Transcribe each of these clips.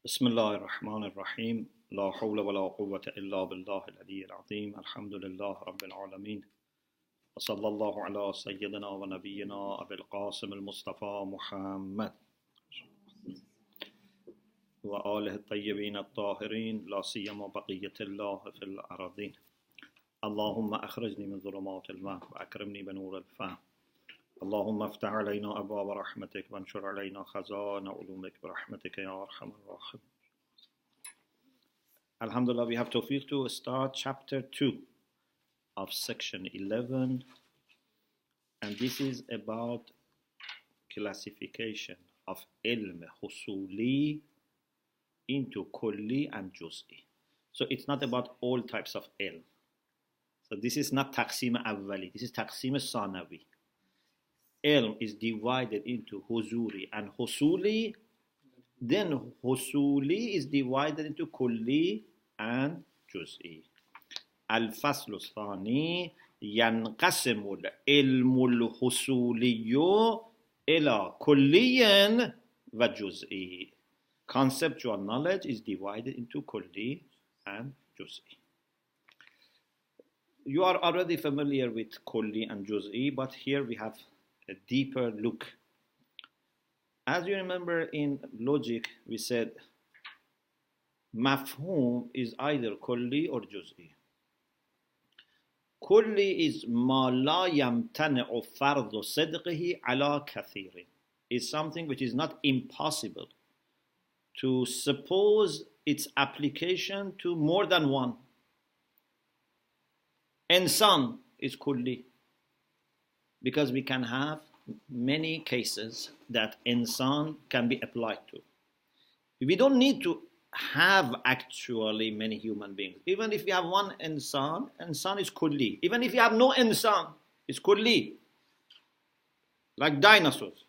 بسم الله الرحمن الرحيم لا حول ولا قوة إلا بالله العلي العظيم الحمد لله رب العالمين وصلى الله على سيدنا ونبينا أبي القاسم المصطفى محمد وآله الطيبين الطاهرين لا سيما بقية الله في الأراضين اللهم أخرجني من ظلمات الوهم وأكرمني بنور الفهم اللهم افتح علينا أبواب رحمتك وانشر علينا خزائن علومك برحمتك يا أرحم الراحمين. Alhamdulillah, we have tawfiq to start chapter 2 of section 11, and this is about classification of ilm husuli into kulli and juz'i. So it's not about all types of ilm. So this is not taqsim awwali, this is taqsim sanawi. Ilm is divided into huzuri and husuli, then husuli is divided into kulli and juz'i. الفصل الثاني ينقسم العلم الحصولي إلى كلي وجزئي. Conceptual knowledge is divided into kulli and juz'i. You are already familiar with kulli and juz'i, but here we have a deeper look. As you remember in logic, we said mafhum is either kulli or juz'i. Kulli is ma la yamtani'u fardu sidqihi ala kathirin. Is something which is not impossible to suppose its application to more than one. Insan is kulli, because we can have many cases that insan can be applied to. We don't need to have actually many human beings. Even if we have one insan, insan is kulli. Even if you have no insan, it's kulli. Like dinosaurs.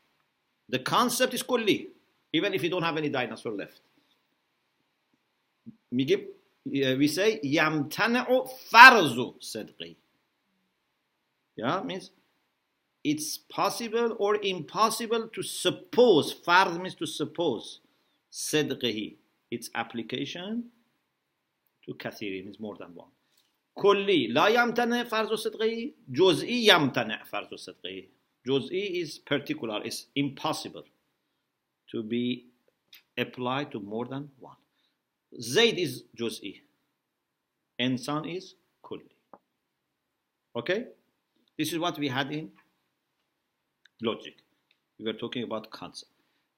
The concept is kulli, even if you don't have any dinosaur left. We say yamtana'u farzu sidqi. Yeah, means it's possible or impossible to suppose. Farz means to suppose. Sidqihi, its application to kathiri means more than one. Kulli la yamtana farzu sidqihi. Juz'i yamtana farzu sidqihi. Juz'i is particular, it's impossible to be applied to more than one. Zayd is juz'i. Insan is kulli. Okay? This is what we had in logic. We were talking about concept.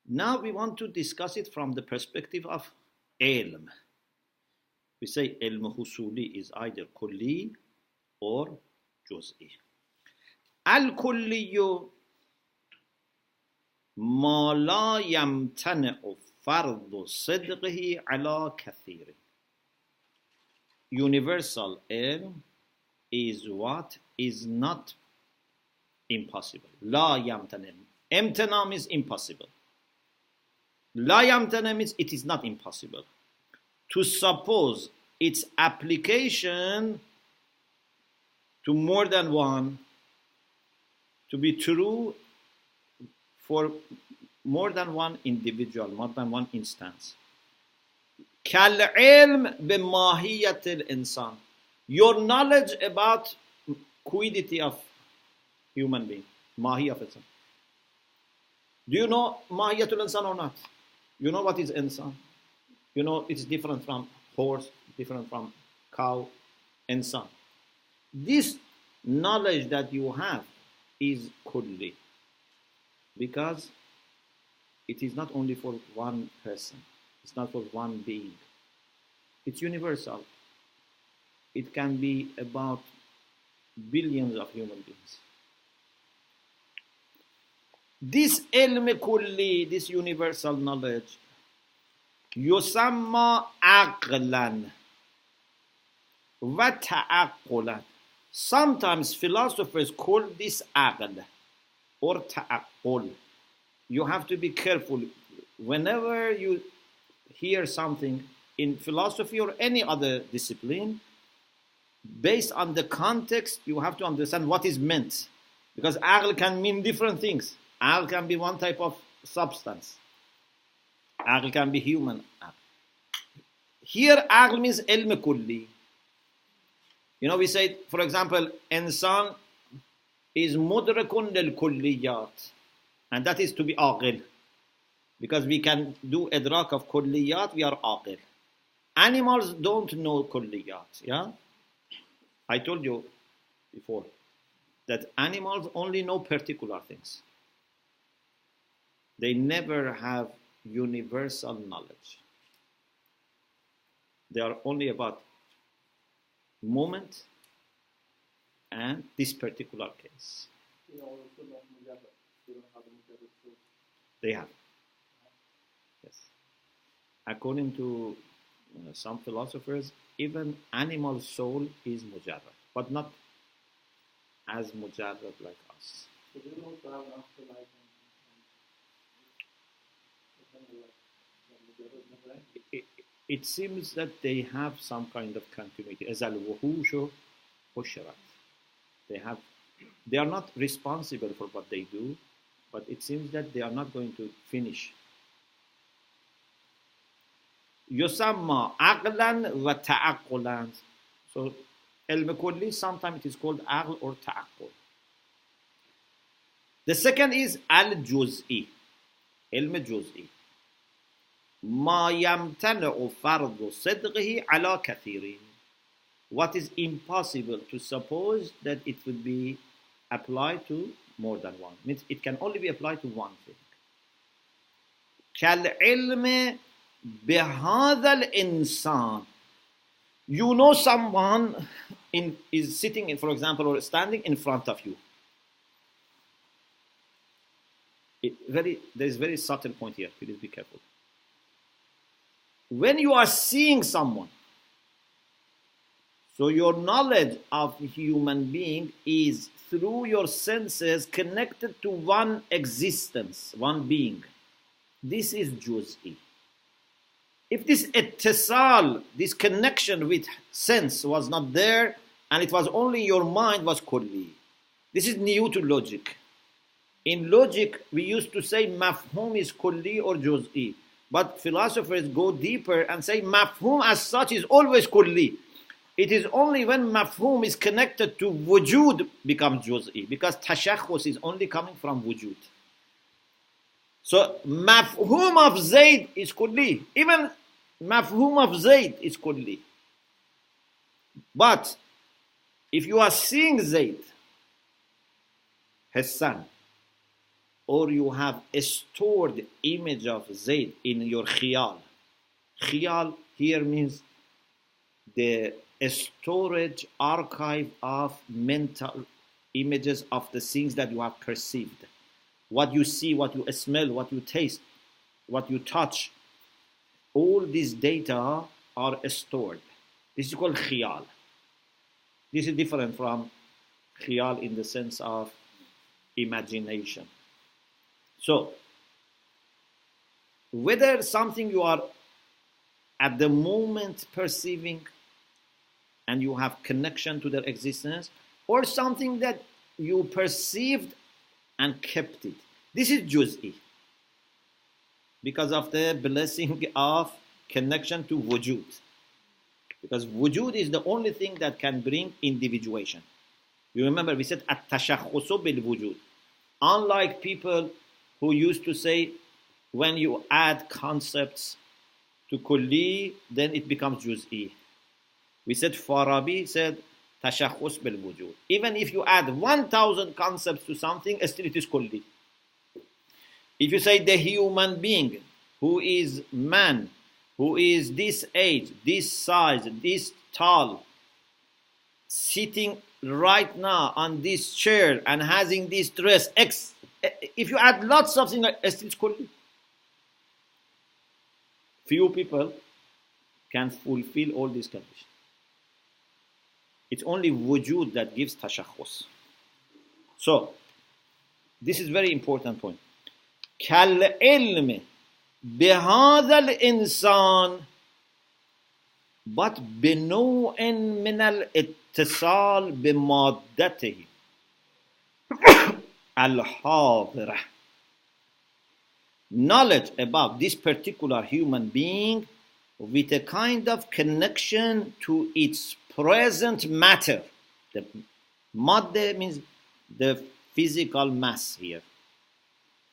Now we want to discuss it from the perspective of ilm. We say ilm husuli is either kulli or juz'i. Al-kulliyu ma la yamtani'u fardu sidqihi ala kathiri. Universal ilm is what is not impossible. La yamtanim. Imtanam is impossible. La yamtanim means it is not impossible to suppose its application to more than one to be true for more than one individual, more than one instance. Kal-ilm bimahiyat al-insan. Your knowledge about quiddity of human being, mahi of insan. Do you know mahiyatul insan or not? You know what is insan? You know it's different from horse, different from cow, insan. This knowledge that you have is kulli, because it is not only for one person, it's not for one being. It's universal. It can be about billions of human beings. This ilm kulli, this universal knowledge, yusamma aqlan wa ta'aqqulan. Sometimes philosophers call this aql or ta'aqqul. You have to be careful. Whenever you hear something in philosophy or any other discipline, based on the context, you have to understand what is meant. Because aql can mean different things. Aql can be one type of substance. Aql can be human. here aql means ilm kulli. You know, we say, for example, insan is mudrakun lil kulliyat, and that is to be aqil. Because we can do idrak of kulliyat, we are aqil. Animals don't know kulliyat, yeah? I told you before that animals only know particular things. They never have universal knowledge. They are only about moment and this particular case. They have. Yes. According to some philosophers, even animal soul is mujarrad, but not as mujarrad like us. So do you know to have an afterlife It seems that they have some kind of continuity. As al-wuhushu hushirat. They are not responsible for what they do, but it seems that they are not going to finish. Yusamma aqlan wa ta'aqqulan. So, ilm kulli, sometimes it is called aql or ta'aqqul. The second is al-juz'i. Ilm juz'i. ما يمتنع فرض صدقه على كثير. What is impossible to suppose that it would be applied to more than one. Means it can only be applied to one thing. كالعلم بهذا الإنسان. You know someone is sitting, for example, or standing in front of you. There is very subtle point here. Please be careful. When you are seeing someone, so your knowledge of human being is through your senses connected to one existence, one being. This is Juz'i. If this ittisal, this connection with sense was not there, and it was only your mind, was Kulli. This is new to logic. In logic, we used to say mafhum is Kulli or Juz'i. But philosophers go deeper and say mafhum as such is always kulli. It is only when mafhum is connected to wujud becomes juz'i, because tashakhus is only coming from wujud. So mafhum of Zayd is kulli. Even mafhum of Zayd is kulli. But if you are seeing Zayd, his son, or you have a stored image of Zayd in your khiyal. Khiyal here means the storage archive of mental images of the things that you have perceived. What you see, what you smell, what you taste, what you touch. All these data are stored. This is called khiyal. This is different from khiyal in the sense of imagination. So, whether something you are at the moment perceiving and you have connection to their existence, or something that you perceived and kept it. This is Juz'i. Because of the blessing of connection to wujud. Because wujud is the only thing that can bring individuation. You remember we said at-tashakhusu bil-wujud. Unlike people who used to say, when you add concepts to kulli, then it becomes juz'i. We said Farabi said tashakhus bil wujud. Even if you add 1,000 concepts to something, still it is kulli. If you say the human being, who is man, who is this age, this size, this tall, sitting right now on this chair and having this dress, if you add lots of things, it's kulli. Few people can fulfill all these conditions. It's only wujud that gives tashakhus. So, this is very important point. كالعلم بهذا الإنسان but بنوع من الاتصال بمادته الحاضرة. Knowledge about this particular human being with a kind of connection to its present matter. The madde means the physical mass here.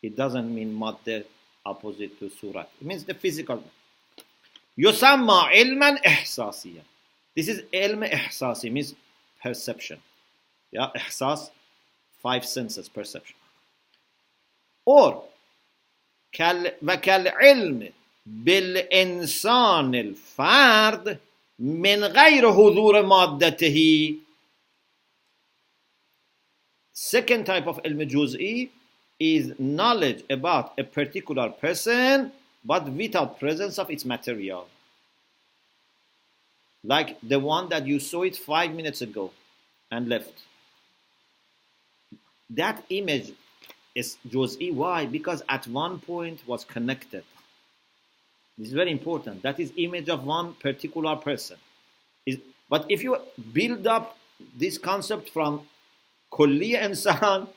It doesn't mean madde opposite to surat. It means the physical. يسمى علما إحساسيا. This is علم إحساسي, means perception. Yeah, إحساس, 5 senses, perception. Or وكالعلم بالإنسان الفرد من غير حضور مادته. Second type of علم جزئی is knowledge about a particular person but without presence of its material. Like the one that you saw it 5 minutes ago and left. That image is Juz'i. Why? Because at one point was connected. This is very important. That is image of one particular person. But if you build up this concept from Kulli and so on,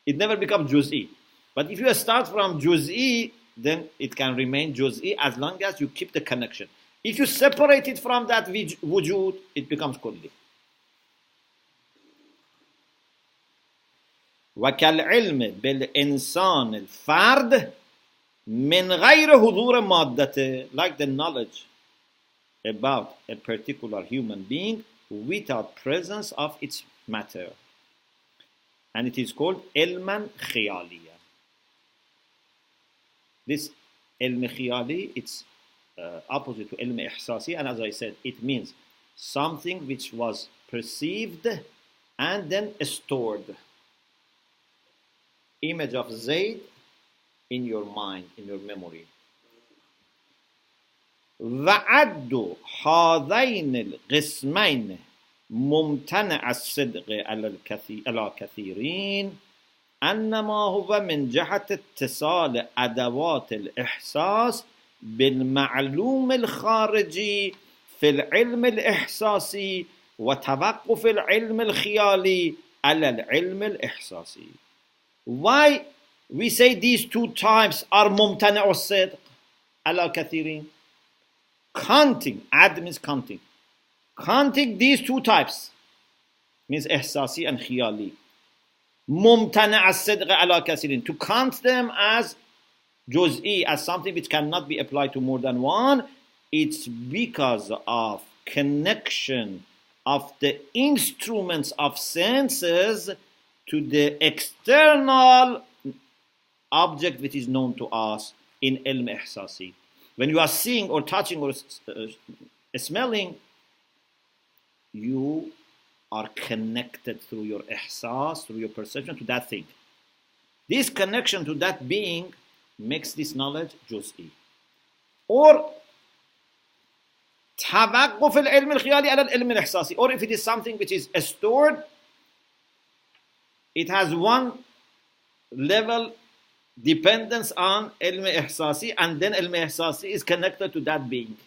it never becomes Juz'i. But if you start from Juz'i, then it can remain Juz'i as long as you keep the connection. If you separate it from that wujud, it becomes Kulli. وكالعلم بالإنسان الفرد من غير حضور مادته, like the knowledge about a particular human being without presence of its matter. And it is called علما خياليا. This علم خيالي, it's opposite to علم إحساسي, and as I said, it means something which was perceived and then stored. Image of Zayd in your mind, in your memory. وعد هذين القسمين ممتنع الصدق على كثيرين أنما هو من جهة اتصال أدوات الإحساس بالمعلوم الخارجي في العلم الإحساسي وتوقف العلم الخيالي على العلم الإحساسي. Why we say these two types are ممتنع الصدق على كثيرين? Counting, add means counting. Counting these two types means إحساسي and خيالي. ممتنع الصدق على كثيرين. To count them as Juz'i, as something which cannot be applied to more than one, it's because of connection of the instruments of senses to the external object which is known to us in ilm ihsasi. When you are seeing or touching or smelling, you are connected through your ihsas, through your perception to that thing. This connection to that being makes this knowledge juz'i. Or توقف العلم الخيالي على العلم الإحساسي. Or if it is something which is stored, it has one level dependence on ilm ihsasi, and then ilm ihsasi is connected to that being.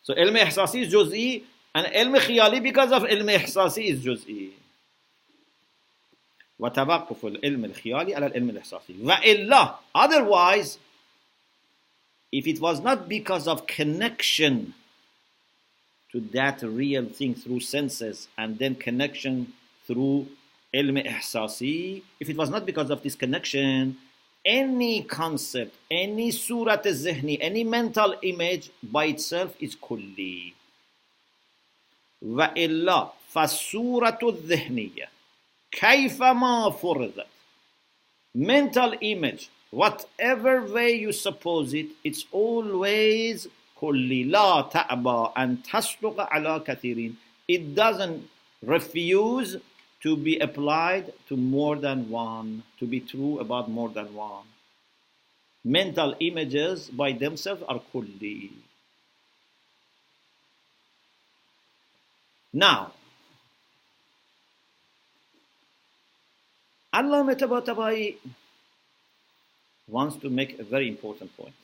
So ilm ihsasi is juz'i, and ilm khiyali because of ilm ihsasi is juz'i. وتوقف العلم الخيالي على العلم الإحساسي. وإلا, otherwise, if it was not because of connection to that real thing through senses and then connection through ilm ihsasi, if it was not because of this connection, any concept, any surat al-zihni, any mental image by itself is kulli. وإلا فالصورة الذهنية كيفما فرضت, mental image, whatever way you suppose it, it's always kulli. لا تأبى أن تصدق على كثيرين. It doesn't refuse to be applied to more than one, to be true about more than one. Mental images by themselves are kulli. Now, Allama Tabatabai wants to make a very important point.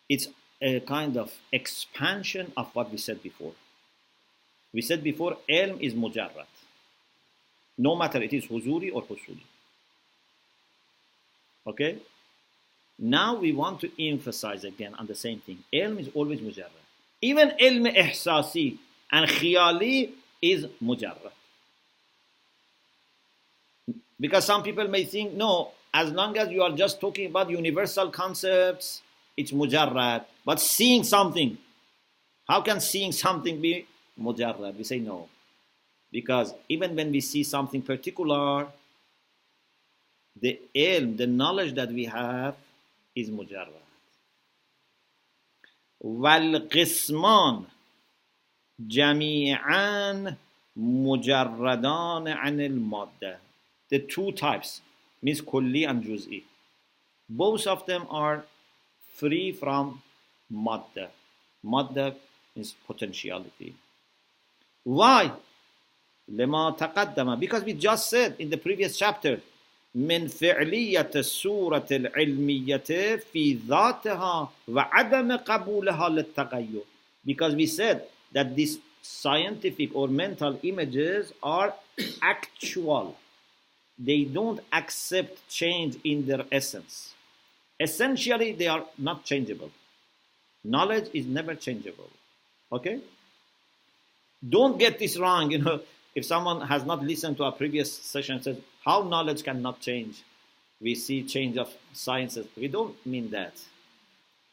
It's a kind of expansion of what we said before. We said before, ilm is mujarrad. No matter it is huzuri or husuli. Okay? Now we want to emphasize again on the same thing. Ilm is always mujarrad. Even ilm ihsasi and khiyali is mujarrad. Because some people may think, no, as long as you are just talking about universal concepts, it's mujarrad. But seeing something, how can seeing something be mujarrad? We say no. Because even when we see something particular, the ilm, the knowledge that we have is mujarrad. والقسمان جميعا مجردان عن المادة. The two types means Kulli and Juz'i. Both of them are free from madda. Madda is potentiality. Why? لما تقدم, because we just said in the previous chapter, من فعلية الصورة العلمية في ذاتها وعدم قبولها للتغير. Because we said that these scientific or mental images are actual. They don't accept change in their essence. Essentially, they are not changeable. Knowledge is never changeable. Okay? Don't get this wrong. If someone has not listened to our previous session and says, how knowledge cannot change? We see change of sciences. We don't mean that.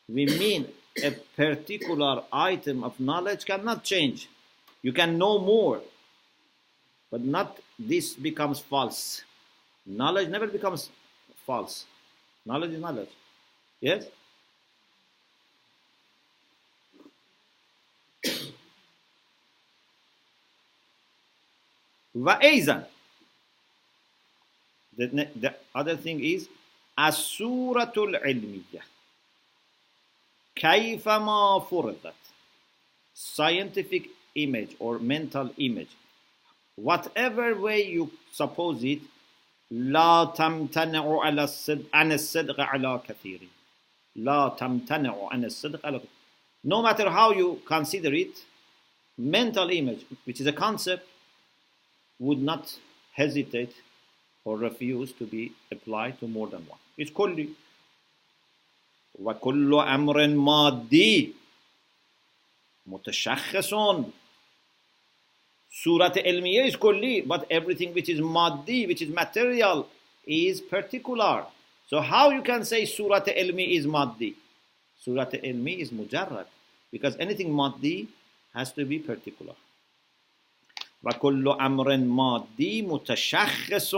We mean a particular item of knowledge cannot change. You can know more, but not this becomes false. Knowledge never becomes false. Knowledge is knowledge. Yes? وأيضا, the other thing is الصورة العلمية كيفما فرضت. Scientific image or mental image, whatever way you suppose it, لا تمتنع عن الصدق على كثير. لا تمتنع عن الصدق على كثير. No matter how you consider it, mental image, which is a concept, would not hesitate or refuse to be applied to more than one. It's kulli. وَكُلُّ أَمْرٍ مَادِّي مُتَشَخِّصٌ. Surat ilmiya is kulli, but everything which is maddi, which is material, is particular. So how you can say Surat ilmi is maddi? Surat ilmi is mujarrad, because anything maddi has to be particular. وَكُلُّ أَمْرٍ مَادِّي مُتَشَخِّصٌ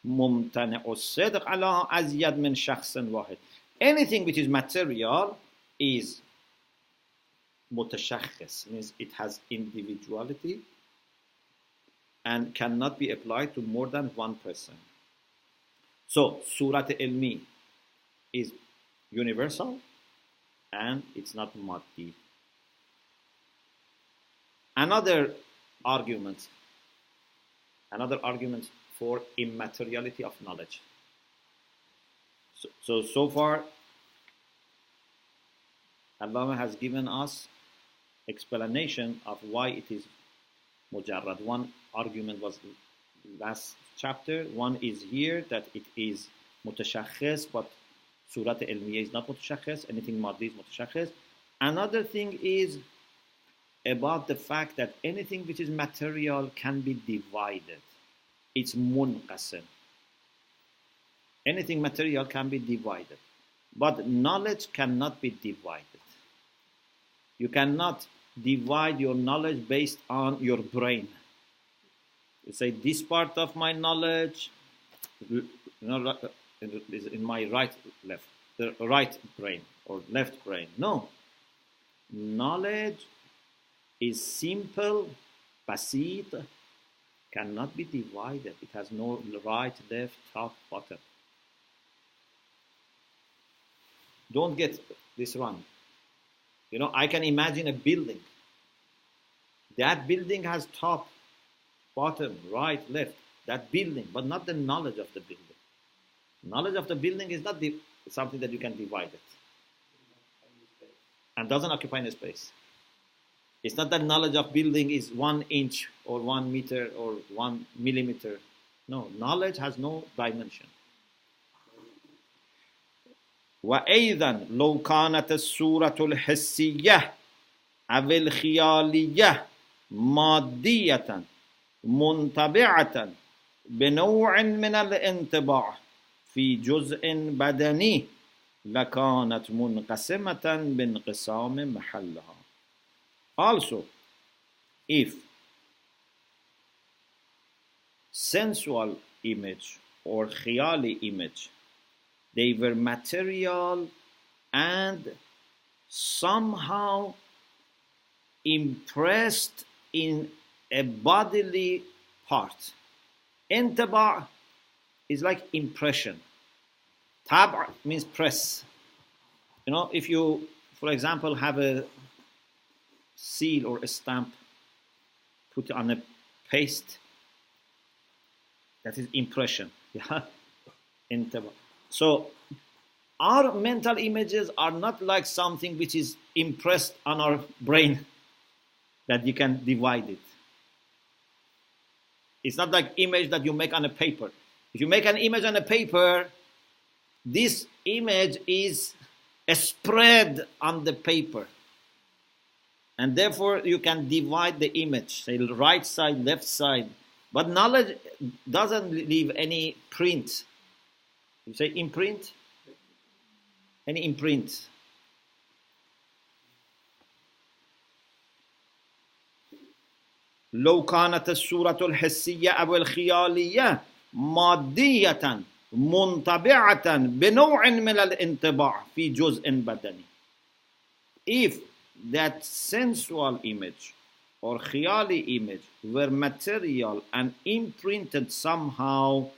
مُمْتَنِعُ الصِّدْقِ عَلَىٰ أَزْيَدْ مِنْ شَخْصٍ وَاحِدٍ. Anything which is material is mutashakhis, means it has individuality and cannot be applied to more than one person. So, Surat ilmi is universal and it's not maddi. Another argument for immateriality of knowledge. So far, Allah has given us explanation of why it is mujarrad. One argument was last chapter. One is here that it is mutashakhis, but Surat ilmiya is not mutashakhis. Anything maddi is mutashakhis. Another thing is about the fact that anything which is material can be divided. It's munqasim. Anything material can be divided. But knowledge cannot be divided. You cannot divide your knowledge based on your brain. You say, this part of my knowledge is in my right brain or left brain. No. Knowledge is simple, basit, cannot be divided. It has no right, left, top, bottom. Don't get this wrong. I can imagine a building. That building has top, bottom, right, left. That building, but not the knowledge of the building. Knowledge of the building is not something that you can divide it. And doesn't occupy any space. It's not that knowledge of building is 1 inch or 1 meter or 1 millimeter. No, knowledge has no dimension. وأيضا لو كانت الصورة الحسية أو الخيالية مادية منطبعة بنوع من الانطباع في جزء بدني لكانت منقسمة بانقسام محلها. Also, if sensual image or khayali image, they were material and somehow impressed in a bodily part. Intaba is like impression. Tab means press. You know, if you, for example, have a seal or a stamp, put on a paste, that is impression. Yeah, intaba. So our mental images are not like something which is impressed on our brain that you can divide it. It's not like image that you make on a paper. If you make an image on a paper, this image is spread on the paper. And therefore you can divide the image, say right side, left side. But knowledge doesn't leave any print. You say imprint? Any imprint. لو كانت الصورة الحسية أو الخيالية مادية منطبعة بنوع من الانطباع في جزء بدني. If that sensual image or khayali image were material and imprinted somehow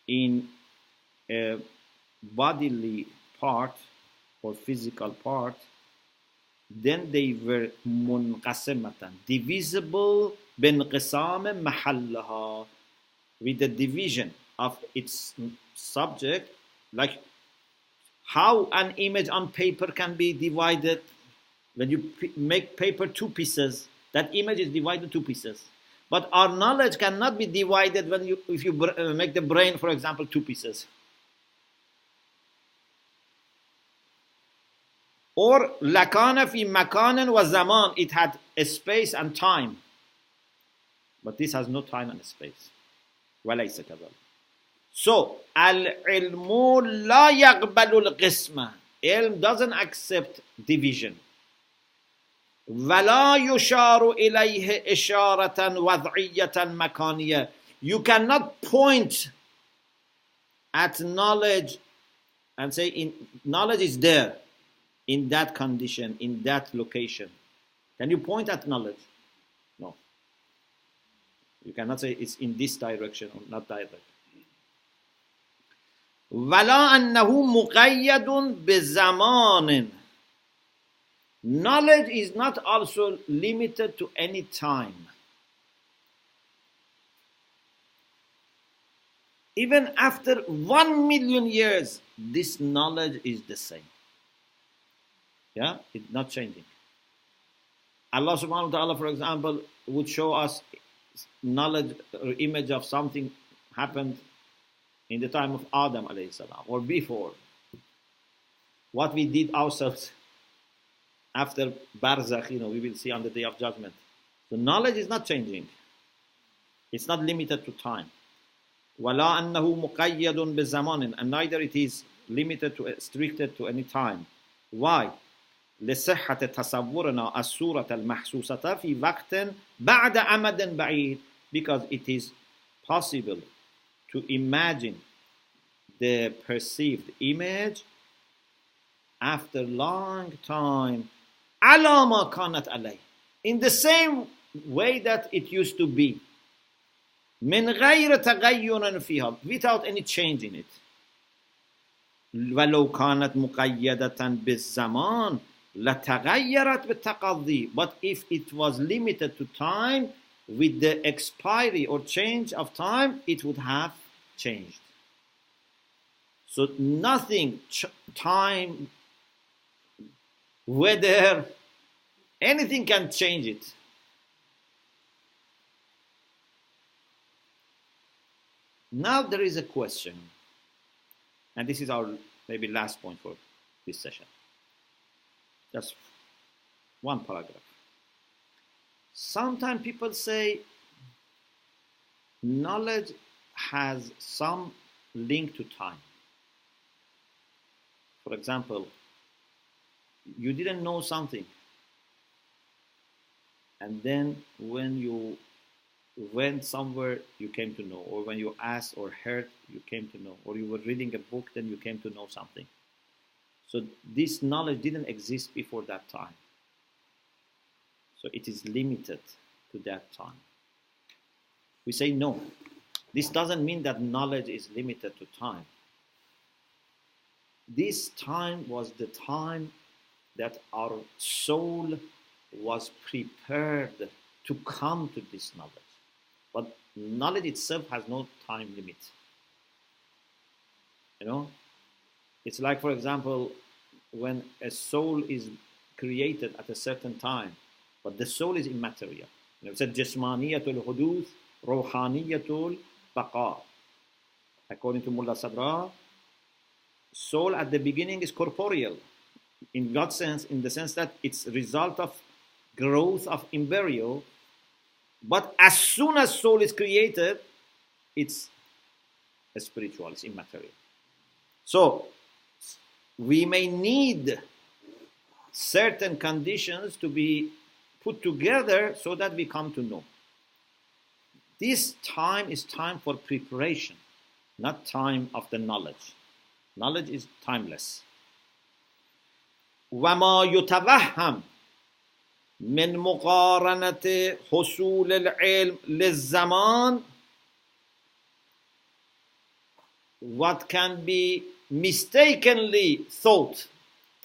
in a bodily part or physical part, then they were munqasimatan, divisible binqisam mahallaha, with the division of its subject, like how an image on paper can be divided. When you make paper two pieces, that image is divided two pieces. But our knowledge cannot be divided if you make the brain, for example, two pieces. Or lakana fi makanan wa zaman, it had a space and time. But this has no time and space. walaysa kadhalik. So, al-ilmu la yaqbalu al-qisma. Ilm doesn't accept division. وَلَا يُشَارُ إِلَيْهِ إِشَارَةً وَضْعِيَّةً مَكَانِيَةً. You cannot point at knowledge and say knowledge is there in that condition, in that location. Can you point at knowledge? No. You cannot say it's in this direction or not that direction. وَلَا أَنَّهُ مُقَيَّدٌ بِزَمَانٍ. Knowledge is not also limited to any time. Even after 1,000,000 years, this knowledge is the same. Yeah, it's not changing. Allah subhanahu wa ta'ala, for example, would show us knowledge or image of something happened in the time of Adam alayhi salam or before. What we did ourselves after Barzakh, we will see on the Day of Judgment. So knowledge is not changing. It's not limited to time. وَلَا أَنَّهُ مُقَيَّدٌ بِزَمَانٍ. And neither it is limited to, restricted to any time. Why? لصحة تصورنا الصورة المحسوسة في وقت بعد أمد بعيد. Because it is possible to imagine the perceived image after long time على ما كانت عليه, in the same way that it used to be, من غير تغير فيها, without any change in it. ولو كانت مقيدة بالزمان لتغيرت بالتقضي. But if it was limited to time, with the expiry or change of time, it would have changed. So nothing, time, weather, anything can change it. Now there is a question, and this is our maybe last point for this session. Just one paragraph. Sometimes people say knowledge has some link to time. For example, you didn't know something, and then when you went somewhere, you came to know, or when you asked or heard, you came to know, or you were reading a book, then you came to know something. So this knowledge didn't exist before that time. So it is limited to that time. We say no. This doesn't mean that knowledge is limited to time. This time was the time that our soul was prepared to come to this knowledge. But knowledge itself has no time limit. You know? It's like, for example, when a soul is created at a certain time, but the soul is immaterial. You know, it said, Jismaniyatul Huduth, Ruhaniyatul Baqa. According to Mullah Sadra, soul at the beginning is corporeal. In what sense? In the sense that it's a result of growth of embryo. But as soon as soul is created, it's spiritual, it's immaterial. So, we may need certain conditions to be put together so that we come to know. This time is time for preparation, not time of the knowledge. Knowledge is timeless. وَمَا يُتَوَهَّمْ من مقارنة حصول العلم للزمان, what can be mistakenly thought.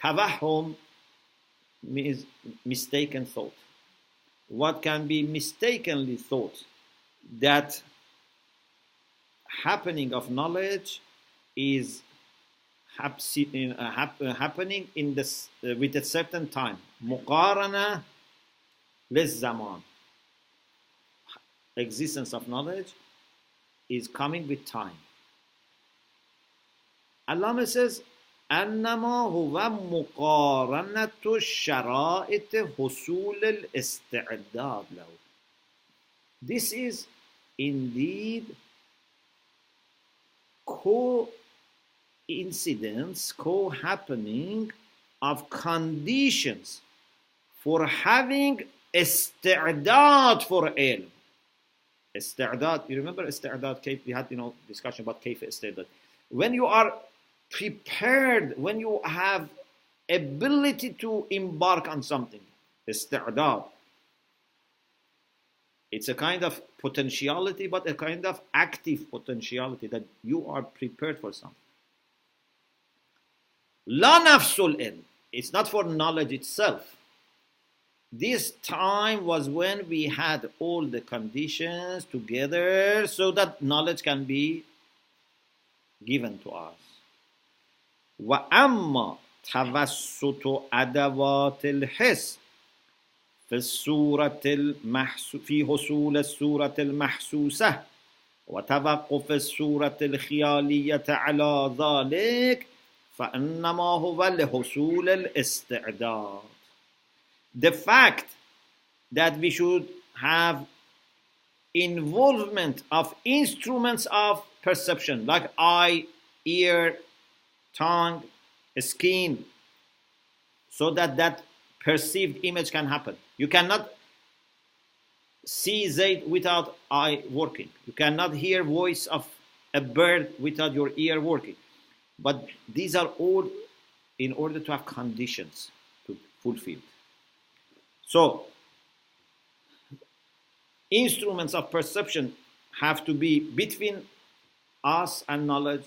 Tawahhum means mistaken thought. What can be mistakenly thought, that happening of knowledge is happening in this with a certain time. Muqarana للزمان. Existence of knowledge is coming with time. Allama says, أنما هو مقارنة شرائط حصول الاستعداد له. This is indeed coincidence, co-happening of conditions for having استعداد for ilm. Istidad, you remember istidad? We had discussion about kayf istidad. When you are prepared, when you have ability to embark on something, istidad. It's a kind of potentiality, but a kind of active potentiality that you are prepared for something. La nafsul ilm. It's not for knowledge itself. This time was when we had all the conditions together so that knowledge can be given to us. وَأَمَّا تَوَسُّطُ أَدَوَاتِ الْحِسْ في حصول الصورة المحسوسة وتوقف الصورة الخيالية على ذلك فإنما هو لحصول الاستعداد. The fact that we should have involvement of instruments of perception like eye, ear, tongue, skin, so that perceived image can happen. You cannot see Zayd without eye working. You cannot hear voice of a bird without your ear working. But these are all in order to have conditions to fulfill. So, instruments of perception have to be between us and knowledge.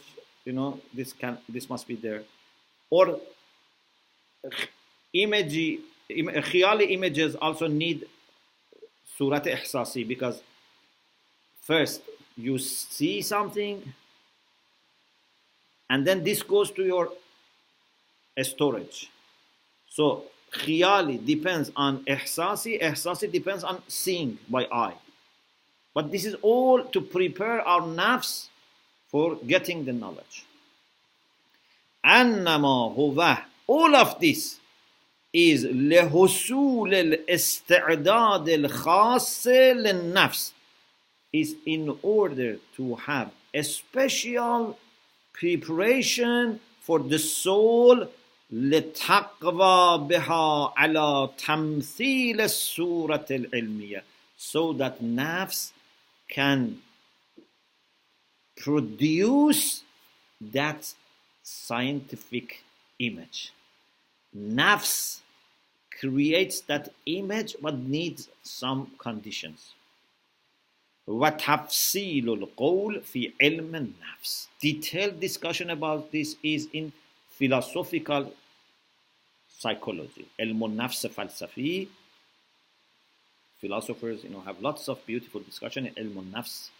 This must be there. Or khiyali images also need surat ihsasi, because first you see something and then this goes to your storage. So khiyali depends on ihsasi depends on seeing by eye. But this is all to prepare our nafs for getting the knowledge. وأنما هو, all of this is لحصول الاستعداد الخاص للنفس, is in order to have a special preparation for the soul لتقوى بها على تمثيل الصورة العلمية, so that nafs can produce that scientific image. Nafs creates that image but needs some conditions. وتفصيل القول في علم النفس. Detailed discussion about this is in philosophical psychology. علم النفس فلسفي. Philosophers, have lots of beautiful discussion in علم النفس,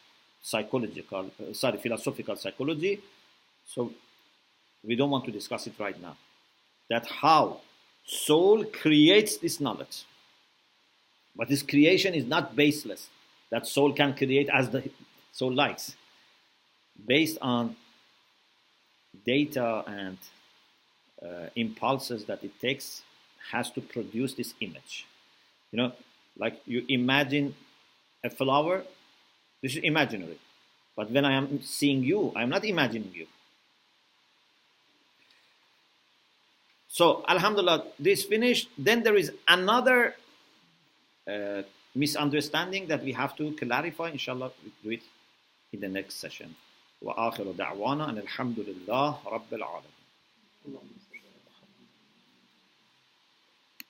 philosophical psychology. So we don't want to discuss it right now. That how soul creates this knowledge. But this creation is not baseless. That soul can create as the soul likes. Based on data and impulses that it takes, has to produce this image. Like you imagine a flower, this is imaginary. But when I am seeing you, I am not imagining you. So, alhamdulillah, this finished. Then there is another misunderstanding that we have to clarify. Inshallah, we'll do it in the next session. وآخر دعوانا أن الحمد لله رب العالمين.